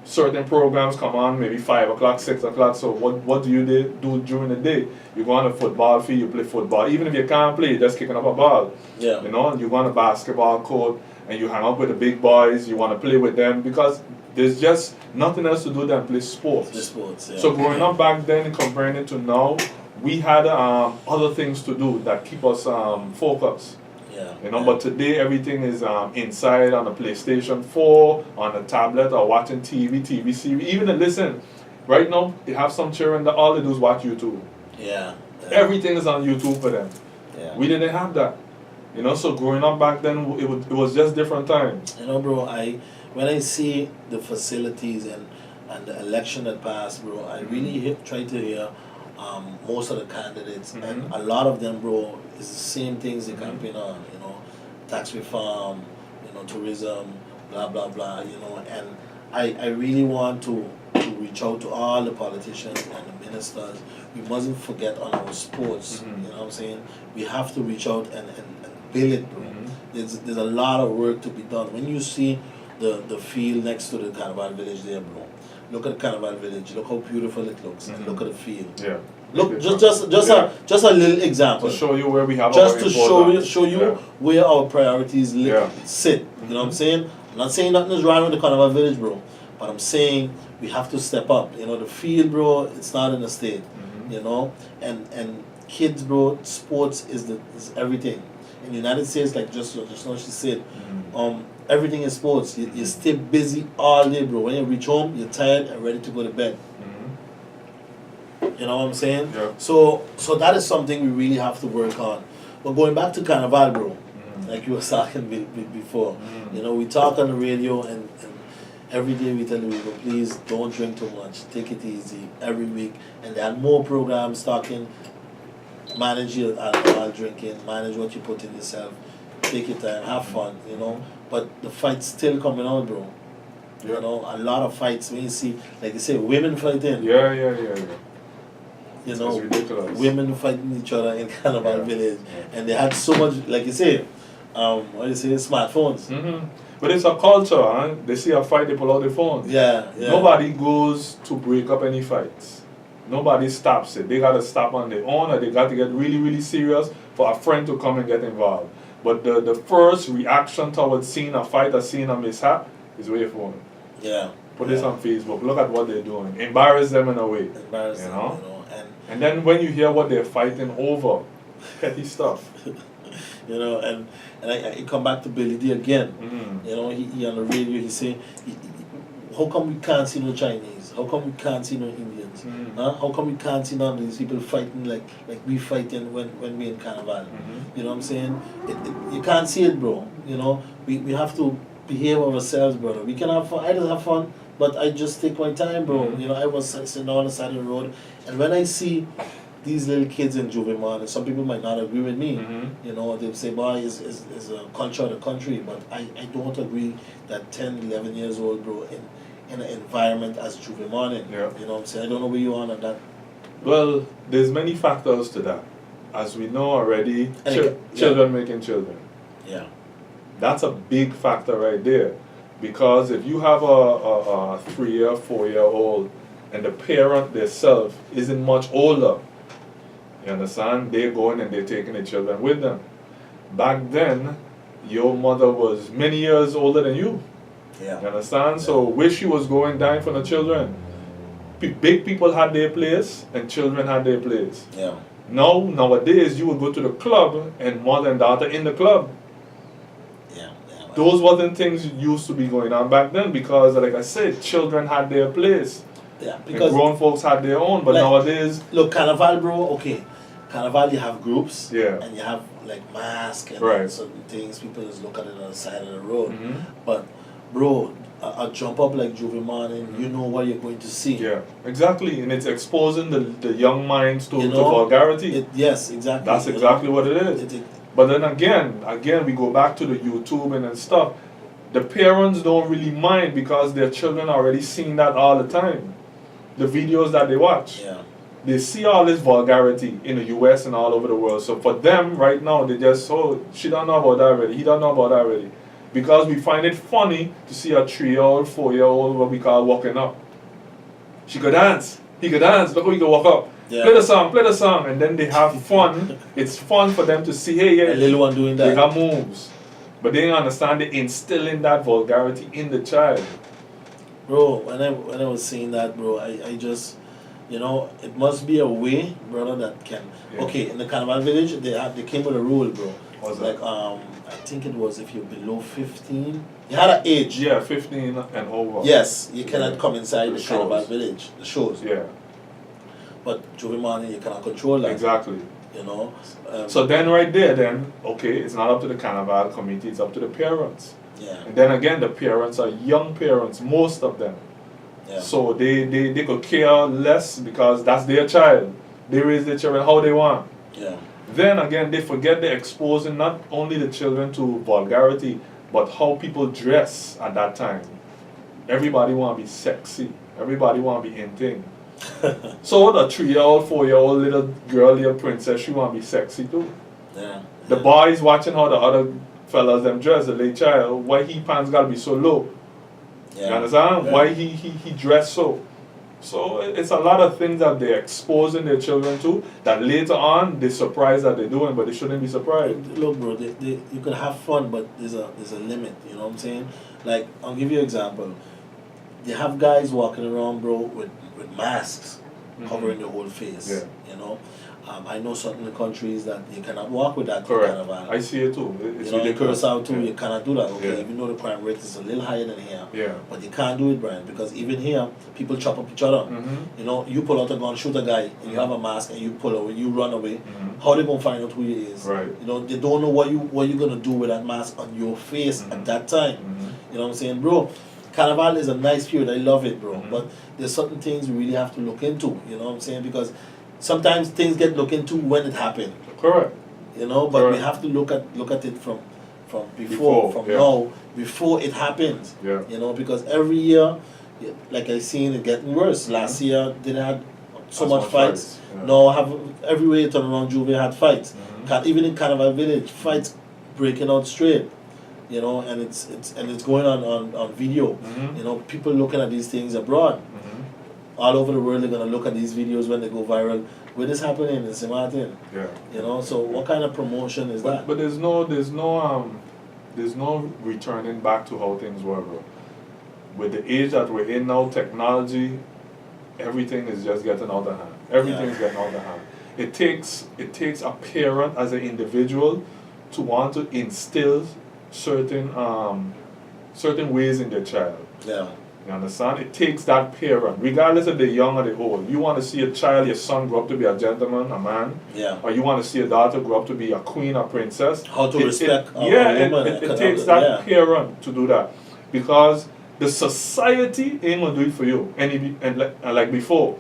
Certain programs come on, maybe 5 o'clock, 6 o'clock. So what do you do during the day? You go on a football field, you play football. Even if you can't play, you're just kicking up a ball. Yeah. You know, you go on a basketball court and you hang out with the big boys, you want to play with them because there's just nothing else to do than play sports. So growing up back then, comparing it to now, we had other things to do that keep us focused. Yeah. You know, but today everything is inside on a PlayStation 4, on a tablet, or watching TV series. Even to listen, right now, they have some children that all they do is watch YouTube. Yeah. Everything is on YouTube for them. Yeah. We didn't have that. You know, so growing up back then, it was just different times. You know, bro, when I see the facilities and the election that passed, bro, I really try to hear most of the candidates, and a lot of them, bro, is the same things they campaign on, you know, tax reform, you know, tourism, blah, blah, blah, you know, and I really want to reach out to all the politicians and the ministers. We mustn't forget on our sports, you know what I'm saying? We have to reach out and build it, bro. There's a lot of work to be done. When you see the field next to the Carnival Village there, bro, look at the Carnival Village, look how beautiful it looks, and look at the field. Yeah. Look, just a little example. To show you where we have just our to show you where our priorities sit. You know what I'm saying? I'm not saying nothing is wrong with the Carnival Village, bro, but I'm saying we have to step up. You know, the field, bro, it's not in the state. You know, and kids, bro, sports is everything. In the United States, like just now she said, everything is sports. You stay busy all day, bro. When you reach home, you're tired and ready to go to bed. You know what I'm saying? Yeah. So that is something we really have to work on. But going back to Carnival, bro, like you were talking before, you know, we talk on the radio and every day we tell the people, please don't drink too much, take it easy every week. And they had more programs talking, manage your alcohol drinking, manage what you put in yourself, take your time, have fun, you know. But the fight's still coming out, bro. Yeah. You know, a lot of fights. When you see, like you say, women fighting. Yeah. You know, That's ridiculous. women fighting each other in Carnival Village, and they had so much, like you say, smartphones. But it's a culture, huh? They see a fight, they pull out their phones. Yeah. Nobody goes to break up any fights. Nobody stops it. They gotta stop on their own, or they got to get really, really serious for a friend to come and get involved. But the first reaction towards seeing a fight or seeing a mishap is with your phone. Yeah. Put this on Facebook. Look at what they're doing. Embarrass them in a way. Embarrass them, you know. And then when you hear what they're fighting over, petty stuff. You know, and I come back to Billy D again. You know, he on the radio, he say, how come we can't see no Chinese? How come we can't see no Indians? Huh? How come we can't see none of these people fighting like we fighting when we in Carnival? You know what I'm saying? You can't see it, bro. You know, we have to behave ourselves, brother. We can have fun. I just have fun, but I just take my time, bro. You know, I was sitting on the side of the road, and when I see these little kids in Juvenile, and some people might not agree with me, you know, they'll say, boy, it's a culture of the country, but I don't agree that 10, 11 years old, bro, in an environment as Juvenile, you know what I'm saying? I don't know where you are on that. Well, there's many factors to that. As we know already, children making children. Yeah. That's a big factor right there. Because if you have a 3-year, 4-year-old, and the parent themselves isn't much older, you understand? They're going and they're taking the children with them. Back then, your mother was many years older than you. Yeah. You understand? So where she was going, dying for the children. Big people had their place and children had their place. Yeah. Nowadays, you would go to the club and mother and daughter in the club. Yeah. Those wasn't things used to be going on back then because, like I said, children had their place. Yeah, because and grown folks had their own, but nowadays... Look, Carnival, bro, okay. Carnival, you have groups, and you have, like, masks and certain things. People just look at it on the side of the road. But, bro, a jump up like Juvie Morning, you know what you're going to see. Yeah, exactly, and it's exposing the young minds to, You to know, vulgarity. Yes, exactly. That's exactly what it is. But then again, we go back to the YouTube and stuff. The parents don't really mind because their children are already seeing that all the time. The videos that they watch. Yeah. They see all this vulgarity in the US and all over the world. So for them right now, they just, oh, she don't know about that already, he don't know about that already. Because we find it funny to see a 3-year-old, 4-year-old, what we call walking up. She could dance, he could dance, look how he could walk up. Yeah. Play the song, and then they have fun. It's fun for them to see, hey, yeah, A little one doing that. they got moves. But they don't understand, they instilling that vulgarity in the child. Bro, when I was seeing that, bro, I just, you know, it must be a way, brother, that can. Yeah. Okay, in the Carnival Village, they came with a rule, bro. What's Like that? I think it was if you're below 15, you had an age. Yeah, 15 and over. Yes, you cannot come inside The the Carnival shows. Village, the shows. Yeah, But Juvie Morning, you cannot control that. exactly. You know. So then right there, then, okay, it's not up to the Carnival committee, it's up to the parents. Yeah. And then again, the parents are young parents, most of them. Yeah. So they could care less because that's their child. They raise their children how they want. Yeah. Then again, they forget they're exposing not only the children to vulgarity, but how people dress at that time. Everybody want to be sexy. Everybody want to be in thing. So the 3-year-old, 4-year-old little girl, little princess, she want to be sexy too. Yeah. The boys watching how the other fellas them dress, the late child, why he pants gotta be so low. Yeah. You understand? Yeah. Why he dressed so. So it's a lot of things that they're exposing their children to that later on they're surprised that they're doing, but they shouldn't be surprised. Look, bro, you can have fun, but there's a limit. You know what I'm saying? Like, I'll give you an example. They have guys walking around, bro, with masks covering the whole face. Yeah. You know, I know certain countries that you cannot walk with that Correct. kind of. I see it too. It's You know, in ridiculous. Curacao too, Yeah. you cannot do that. Okay, Yeah. even though the crime rate is a little higher than here. Yeah. But you can't do it, Brian, because even here, people chop up each other. You know, you pull out a gun, shoot a guy, and you have a mask, and you pull away, you run away. How they gonna find out who he is? Right. You know, they don't know what you're gonna do with that mask on your face at that time. You know what I'm saying, bro? Carnival is a nice period. I love it, bro. But there's certain things we really have to look into. You know what I'm saying? Because sometimes things get looked into when it happened. Correct. You know, but we Correct. have to look at it from Before, from yeah. now, before it happens. Yeah. You know, because every year, like I seen it getting worse. Last year didn't have so As much much fights. fights, yeah. Now have everywhere you turn around, Juve had fights. Even in Carnival Village, fights breaking out straight. You know, and it's going on video. You know, people looking at these things abroad. All over the world, they're gonna look at these videos when they go viral. Where this happening in St. Martin? Yeah. You know, so what kind of promotion is that? But there's no returning back to how things were, bro. With the age that we're in now, technology, everything is just getting out of hand. Everything's getting out of hand. It takes a parent as an individual to want to instill certain ways in their child. Yeah. You understand? It takes that parent, regardless if they're young or they're old. You want to see a child, your son grow up to be a gentleman, a man, Yeah. or you want to see a daughter grow up to be a queen, a princess. How to respect a woman. It takes that parent to do that. Because the society ain't going to do it for you. And like before,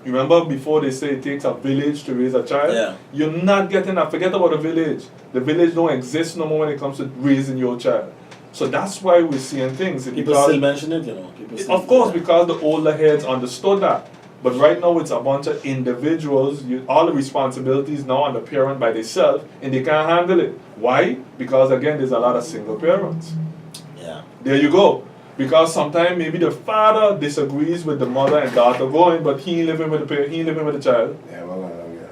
remember before they say it takes a village to raise a child? Yeah. You're not getting that. Forget about the village. The village don't exist no more when it comes to raising your child. So that's why we're seeing things. People still mention it, you know. People still, Of course, because the older heads understood that. But right now it's a bunch of individuals, all the responsibilities now on the parent by themselves, and they can't handle it. Why? Because again, there's a lot of single parents. Yeah. There you go. Because sometimes maybe the father disagrees with the mother and daughter going, but he ain't living with he ain't living with the child. Yeah, well,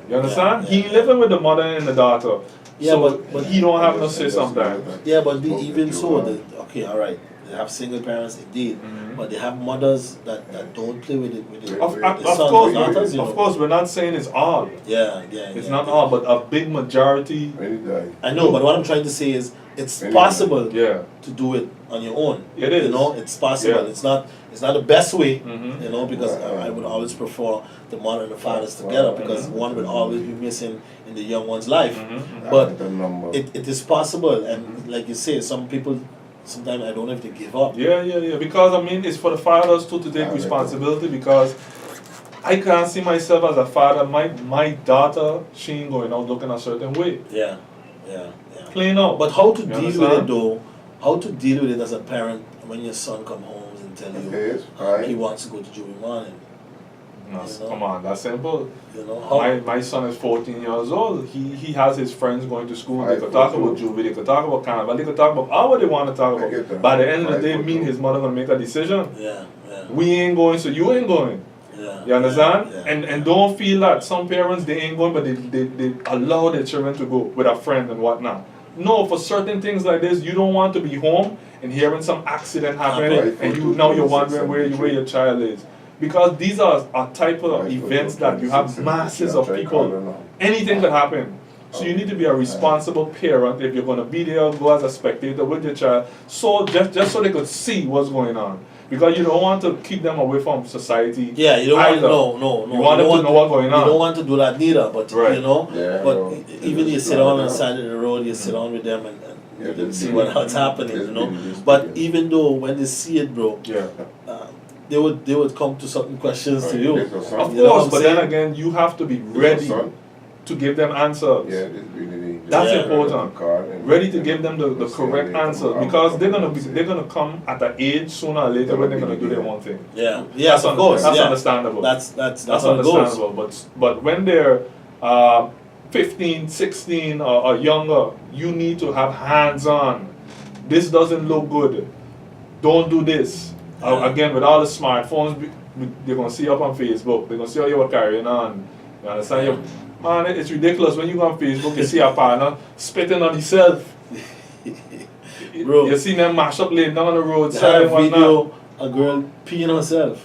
You understand? Yeah, He ain't living with the mother and the daughter. Yeah, So but he don't have no say sometimes. Yeah, but even so, okay, all right. They have single parents indeed, but they have mothers that don't play with it. Of the course, sons, daughters, you of know. course, we're not saying it's all. Yeah. It's not all, but a big majority. I know, but what I'm trying to say is it's Really? possible Yeah. to do it on your own. It is. You know, it's possible. Yeah. It's not the best way, Mhm. you know, because I would always prefer the mother and the fathers together because one would always be missing in the young one's life. Mhm. But it is possible, and like you say, some people sometimes I don't know if they give up. Yeah. Because I mean, it's for the fathers too to take responsibility, because I can't see myself as a father. My daughter, she ain't going out looking a certain way. Yeah. Plain out. But how to deal with understand? it though? How to deal with it as a parent when your son come home and tell you he wants to go to juvie morning? Come on, that's simple. You know, how? My son is 14 years old. He has his friends going to school. They could talk about juvie, they could talk about carnival, they could talk about all what they want to talk about. By the end of the day, me and his mother gonna make a decision. Yeah. We ain't going, so you ain't going. Yeah. You understand? Yeah. And don't feel that some parents they ain't going, but they allow their children to go with a friend and whatnot. No, for certain things like this, you don't want to be home and hearing some accident happen, and you're wondering where your child is. Because these are a type of events that you have masses of people. Anything could happen. So you need to be a responsible parent if you're going to be there, go as a spectator with your child, so just so they could see what's going on. Because you don't want to keep them away from society. Yeah, you don't either. want no. You want them to know what's going on. You don't want to do that neither, but Right. you know. Yeah, but no. even you sit on the side of the road, you sit down with them and you can see what's happening, you know. But even though when they see it, bro, Yeah. they would come to certain questions to you. Of You know what course, I'm but saying? then again, you have to be ready to give them answers. That's Yeah. important. Ready to give them the correct answers, because they're gonna come at an age sooner or later when they're gonna do their own thing. Yeah, yes, of course. That's yeah. understandable. That's how it understandable. goes. But when they're 15, 16 or younger, you need to have hands-on. This doesn't look good. Don't do this. Again, with all the smartphones, they're gonna see up on Facebook. They're gonna see how you were carrying on. You understand? Man, it's ridiculous when you go on Facebook, you see a partner spitting on himself. Bro, You see them mash up laying down on the they roadside had and a whatnot. video, a girl peeing herself,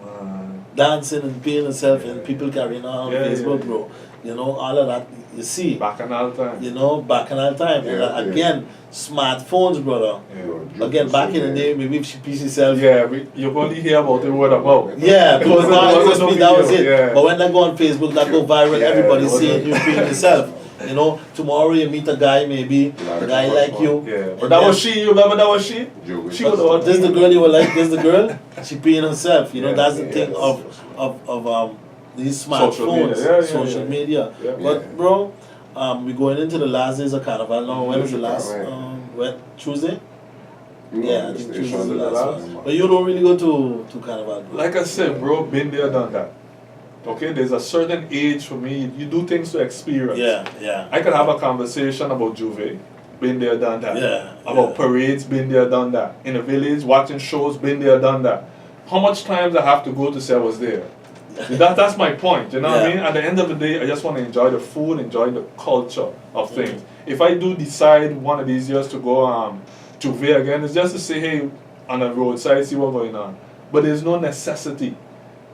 Man. dancing and peeing herself, and people carrying on Yeah, Facebook, yeah. bro. You know, all of that, you see. Back in all time. You know, back in our time. Yeah, And again, smartphones, brother. Yeah. Again, back in the day, maybe if she pees herself. Yeah, you only hear about it word about. Yeah, because It now it wasn't was no me, that was it. video, yeah. But when they go on Facebook, that go viral, Yeah, everybody's it seeing you peeing yourself. You know, tomorrow you meet a guy, maybe, a guy like you. Yeah, but and that then- was she, you remember that was she? She was the one. This the girl you were like, this the girl, she peeing herself. You know, Yeah, that's the yeah, thing yes. of these Social media, smartphones, yeah, social yeah. media. Yeah. But bro, we're going into the last days of Carnival now. When is the last? Right. When Tuesday? Yeah, I think Tuesday is the the last last. one. But you don't really go to Carnival. Bro. Like I said, bro, been there, done that. Okay, there's a certain age for me. You do things to experience. Yeah. I could have a conversation about Juve, been there, done that. Yeah, About yeah. parades, been there, done that. In the village, watching shows, been there, done that. How much times I have to go to say I was there? That's my point, you know what I Yeah. mean? At the end of the day, I just want to enjoy the food, enjoy the culture of things. If I do decide one of these years to go Juve again, it's just to say, hey, on the roadside, see what's going on. But there's no necessity.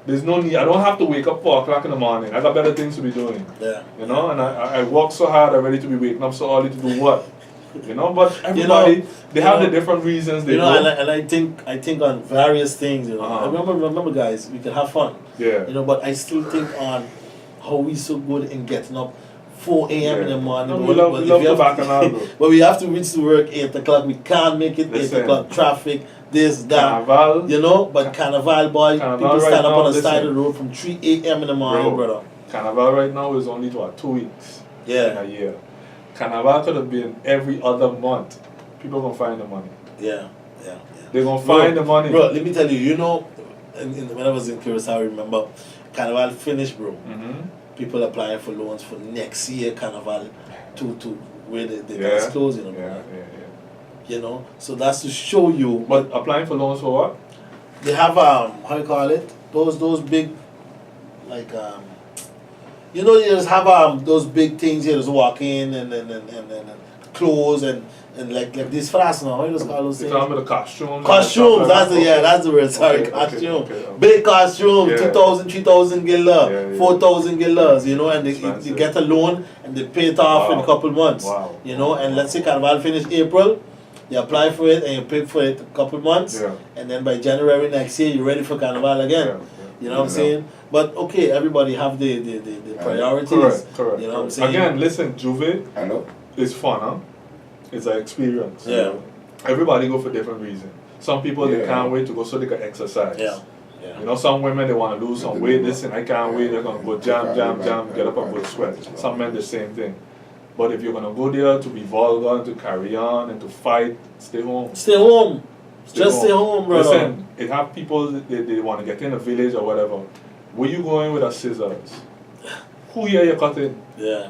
There's no need. I don't have to wake up 4 o'clock in the morning. I got better things to be doing. Yeah. You know, and I work so hard already to be waking up so early to do what? You know, but everybody, they have the different reasons they You know, go. and I think on various things. You know, Uh-huh. remember, guys, we can have fun. Yeah. You know, but I still think on how we so good in getting up 4 a.m. in the morning. No, but we love if the you have- bacchanal, bro. But we have to reach to work 8 o'clock. We can't make it Listen. 8 o'clock. Traffic, this, that. Carnival, You know, but Carnival, boy, Carnival people right stand up now, on the side listen. of the road from 3 a.m. in the morning, Bro. brother. Carnival right now is only 2 weeks in Yeah, a year. Carnival could have been every other month. People gonna find the money. yeah. They're gonna Bro, find the money. Bro, let me tell you, you know, when I was in Curacao, I remember Carnival finished, bro. Mm-hmm. People applying for loans for next year Carnival to where the Yeah. dance closing, Yeah. you know. So that's to show you. But applying for loans for what? They have how you call it? Those big, like you know, you just have those big things you just walk in and clothes and like this fast now. How you just call those You're things? talking about the costumes. Costumes, that's the word. Sorry, Okay, costume. okay. Big costume, Yeah. 2,000, 3,000 guilders, Yeah. 4,000 guilders, you know, and they Expensive. get a loan and they pay it off in a Wow. couple months. Wow. You know, and let's say Carnival finish April, you apply for it and you pay for it a couple months, Yeah. and then by January next year you're ready for Carnival again. Yeah. You know what I'm saying? But okay, everybody have the priorities. Correct. You know what I'm saying? Again, listen, Juve I know. is fun, huh? It's an experience. Yeah. Everybody go for different reasons. Some people they Yeah. can't wait to go so they can exercise. Yeah. Yeah. You know, some women they want to lose some weight. Listen, I can't wait. They're gonna go jam, get up and go sweat. Some men the same thing. But if you're gonna go there to be vulgar and to carry on and to fight, stay home. Stay home. Just stay home, brother. Listen, it have people they want to get in a village or whatever. Where you going with a scissors? Who here you cutting? Yeah.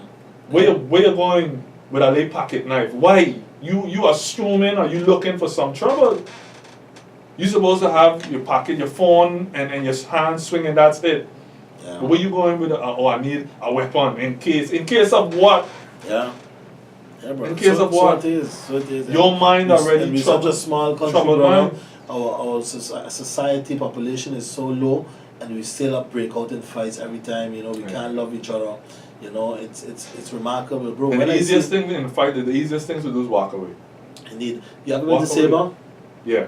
Where you going with a lay pocket knife? Why? You assuming or you looking for some trouble? You supposed to have your pocket, your phone, and your hand swinging. That's it. Yeah. But where you going with? I need a weapon in case of what? Yeah. Yeah, bro. In case of what? So it is. Your mind already We're such a small country, troubled brother. mind. Our society population is so low, and we still break out in fights every time. You know, we can't love each other. You know, it's remarkable, bro. And When the I easiest see- thing in a fight, the easiest thing to do is walk away. Indeed, you ever been Walk to Sabre? away. Yeah.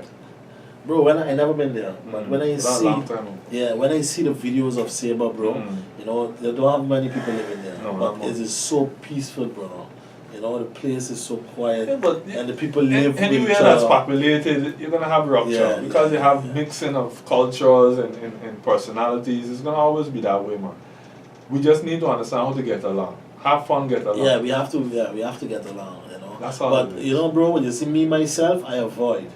Bro, when I never been there, but when I That's a see, long time ago. yeah, when I see the videos of Sabre, bro, you know, they don't have many people living there, No, but not much. it is so peaceful, bro. You know, the place is so quiet, Yeah, but and the people live with anywhere each that's other. populated, you're gonna have rupture Yeah, because you have yeah. mixing of cultures and personalities. It's gonna always be that way, man. We just need to understand how to get along. Have fun, get along. Yeah, we have to get along, you know. That's all But it is. you know, bro, when you see me myself, I avoid.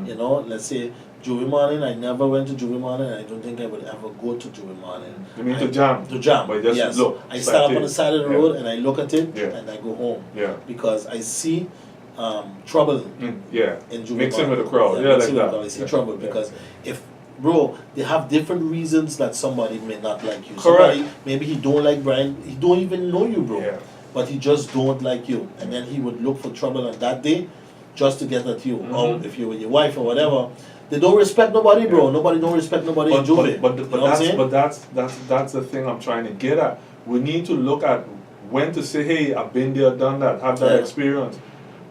You know, let's say Juvie morning, I never went to Juvie morning, and I don't think I would ever go to Juvie morning. You mean to jam? To jam. But just yes. look. I stand up on the spectate. side of the Yeah. road and I look at it Yeah. and I go home. Yeah. Because I see trouble Yeah. in Juvie Mixing morning. with the crowd. Yeah, mixing like with the that. crowd. I see Yeah. trouble Yeah. because if bro, they have different reasons that somebody may not like you. Correct. Somebody, maybe he don't like Brian, he don't even know you, bro. Yeah. But he just don't like you. And then he would look for trouble on that day just to get at you. Or if you're with your wife or whatever. They don't respect nobody, bro. Yeah. Nobody don't respect nobody in Juvie. But You know what I'm saying? that's the thing I'm trying to get at. We need to look at when to say, hey, I've been there, done that, have that Yeah. experience.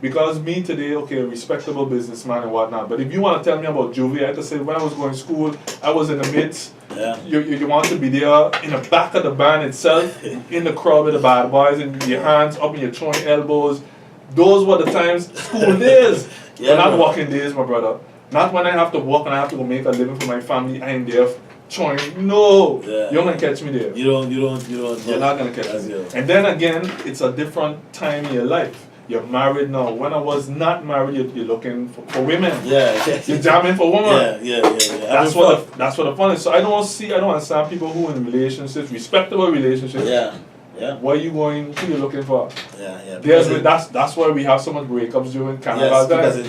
Because me today, okay, respectable businessman and whatnot. But if you want to tell me about Juvie, I have to say when I was going to school, I was in the midst. Yeah. You want to be there in the back of the band itself, in the crowd with the bad boys, and your hands up and you're throwing elbows. Those were the times, school days. Yeah, but not bro. working days, my brother. Not when I have to work and I have to go make a living for my family. I ain't there throwing. No, Yeah. you're gonna catch me there. You don't. You're not gonna catch That's me. it. And then again, it's a different time in your life. You're married now. When I was not married, you're looking for women. Yeah. You're jamming for women. Yeah. That's what the fun is. So I don't understand people who in relationships, respectable relationships. Yeah. Yeah. Where you going? Who you looking for? Yeah. There's Because that's why we have so much breakups during carnival yes, time. because in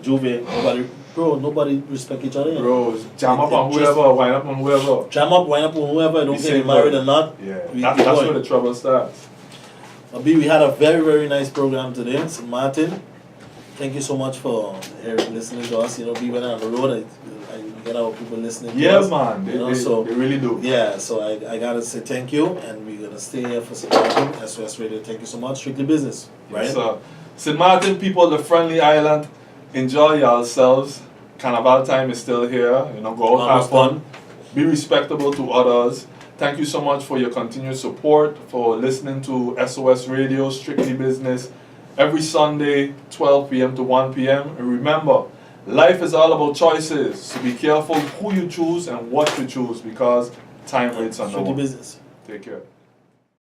Juvie, nobody respect each other. Bros, jam up It on just- whoever, wind up on whoever. Jam up, wind up on whoever. Don't We care say if you're married word. or not. Yeah, We that's going. where the trouble starts. B, we had a very, very nice program today. St. Martin, thank you so much for listening to us. You know, B, when I'm on the road, I get our people listening to Yeah, us. man, You know, so they really do. yeah, so I gotta say thank you, and we're gonna stay here for St. Martin, SOS Radio. Thank you so much. Strictly business, right? Yes, sir. St. Martin people, the friendly island, enjoy yourselves. Carnival time is still here. You know, go out, have Almost fun. done. Be respectable to others. Thank you so much for your continued support, for listening to SOS Radio, Strictly Business, every Sunday, 12 p.m. to 1 p.m. And remember, life is all about choices. So be careful who you choose and what you choose because time waits on no Strictly one. business. Take care.